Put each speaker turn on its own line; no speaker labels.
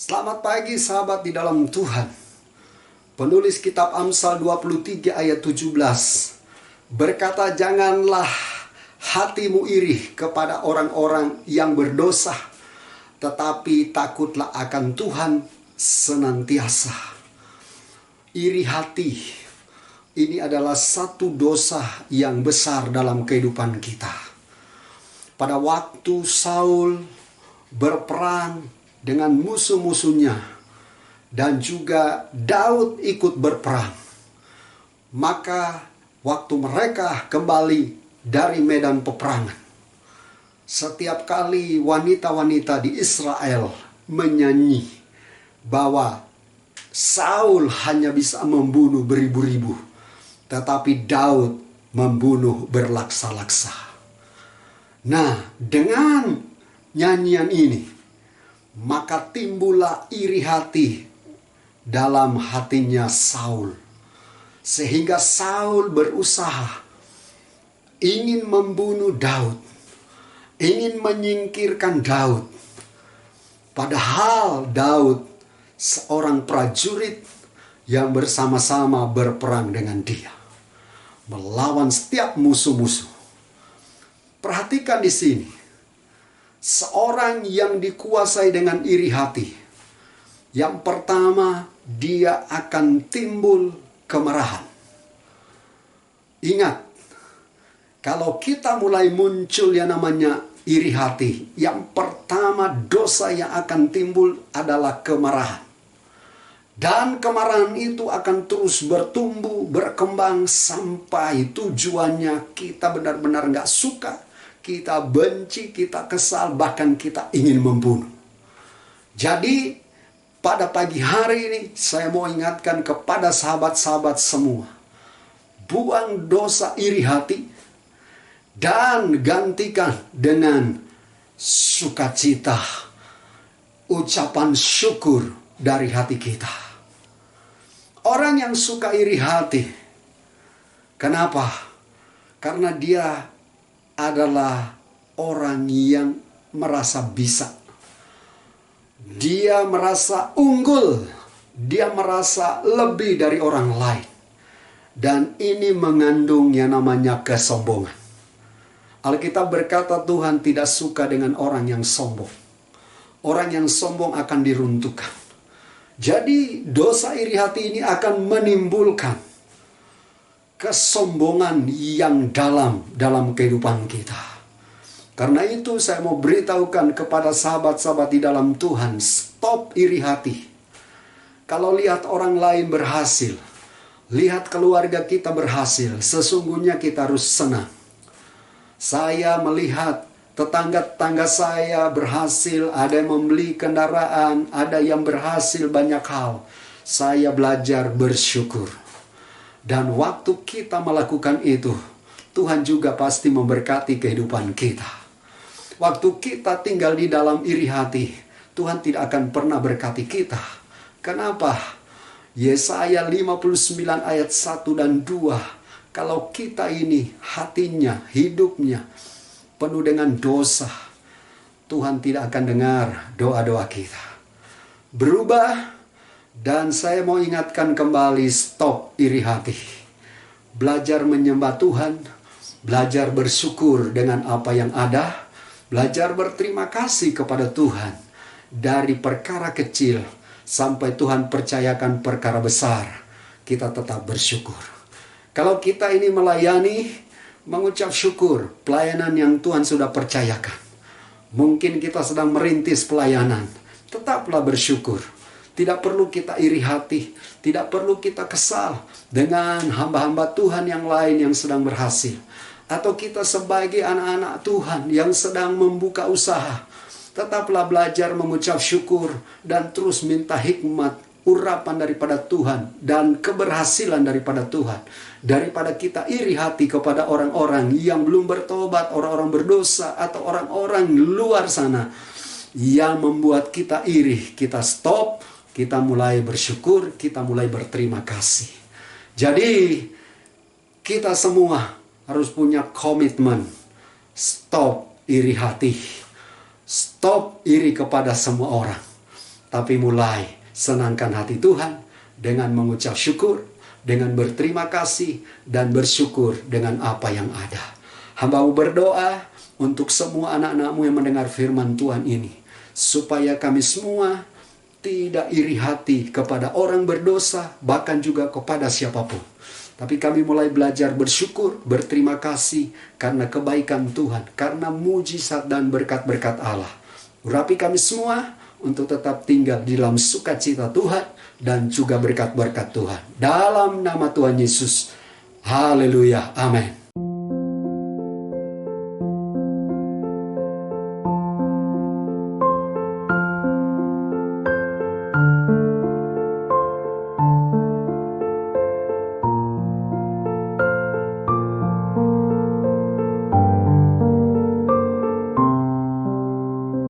Selamat pagi sahabat di dalam Tuhan. Penulis kitab Amsal 23 ayat 17 berkata, janganlah hatimu iri kepada orang-orang yang berdosa, tetapi takutlah akan Tuhan senantiasa. Iri hati ini adalah satu dosa yang besar dalam kehidupan kita. Pada waktu Saul berperang dengan musuh-musuhnya dan juga Daud ikut berperang, maka waktu mereka kembali dari medan peperangan, setiap kali wanita-wanita di Israel menyanyi bahwa Saul hanya bisa membunuh beribu-ribu, tetapi Daud membunuh berlaksa-laksa. Nah, dengan nyanyian ini, maka timbullah iri hati dalam hatinya Saul. Sehingga Saul berusaha ingin membunuh Daud, ingin menyingkirkan Daud. Padahal Daud seorang prajurit yang bersama-sama berperang dengan dia, melawan setiap musuh-musuh. Perhatikan di sini, seorang yang dikuasai dengan iri hati, yang pertama dia akan timbul kemarahan. Ingat, kalau kita mulai muncul yang namanya iri hati, yang pertama dosa yang akan timbul adalah kemarahan. Dan kemarahan itu akan terus bertumbuh, berkembang sampai tujuannya kita benar-benar gak suka, kita benci, kita kesal, bahkan kita ingin membunuh. Jadi pada pagi hari ini saya mau ingatkan kepada sahabat-sahabat semua, buang dosa iri hati dan gantikan dengan sukacita, ucapan syukur dari hati kita. Orang yang suka iri hati, kenapa? Karena dia adalah orang yang merasa bisa. Dia merasa unggul. Dia merasa lebih dari orang lain. Dan ini mengandung yang namanya kesombongan. Alkitab berkata Tuhan tidak suka dengan orang yang sombong. Orang yang sombong akan diruntuhkan. Jadi dosa iri hati ini akan menimbulkan kesombongan yang dalam kehidupan kita. Karena itu saya mau beritahukan kepada sahabat-sahabat di dalam Tuhan, stop iri hati. Kalau lihat orang lain berhasil, lihat keluarga kita berhasil, sesungguhnya kita harus senang. Saya melihat tetangga-tetangga saya berhasil, ada yang membeli kendaraan, ada yang berhasil banyak hal. Saya belajar bersyukur. Dan waktu kita melakukan itu, Tuhan juga pasti memberkati kehidupan kita. Waktu kita tinggal di dalam iri hati, Tuhan tidak akan pernah berkati kita. Kenapa? Yesaya 59 ayat 1 dan 2. Kalau kita ini hatinya, hidupnya penuh dengan dosa, Tuhan tidak akan dengar doa-doa kita. Berubah. Dan saya mau ingatkan kembali, stop iri hati. Belajar menyembah Tuhan, belajar bersyukur dengan apa yang ada, belajar berterima kasih kepada Tuhan. Dari perkara kecil sampai Tuhan percayakan perkara besar, kita tetap bersyukur. Kalau kita ini melayani, mengucap syukur pelayanan yang Tuhan sudah percayakan. Mungkin kita sedang merintis pelayanan, tetaplah bersyukur. Tidak perlu kita iri hati, tidak perlu kita kesal dengan hamba-hamba Tuhan yang lain yang sedang berhasil. Atau kita sebagai anak-anak Tuhan yang sedang membuka usaha. Tetaplah belajar mengucap syukur dan terus minta hikmat, urapan daripada Tuhan dan keberhasilan daripada Tuhan. Daripada kita iri hati kepada orang-orang yang belum bertobat, orang-orang berdosa, atau orang-orang luar sana yang membuat kita iri, kita stop. Kita mulai bersyukur, kita mulai berterima kasih. Jadi, kita semua harus punya komitmen. Stop iri hati. Stop iri kepada semua orang. tapi mulai senangkan hati Tuhan dengan mengucap syukur, dengan berterima kasih, dan bersyukur dengan apa yang ada. Hamba-Mu berdoa untuk semua anak-anak-Mu yang mendengar firman Tuhan ini, supaya kami semua tidak iri hati kepada orang berdosa, bahkan juga kepada siapapun. Tapi kami mulai belajar bersyukur, berterima kasih karena kebaikan Tuhan, karena mujizat dan berkat-berkat Allah. Urapi kami semua untuk tetap tinggal di dalam sukacita Tuhan dan juga berkat-berkat Tuhan. Dalam nama Tuhan Yesus. Haleluya. Amin.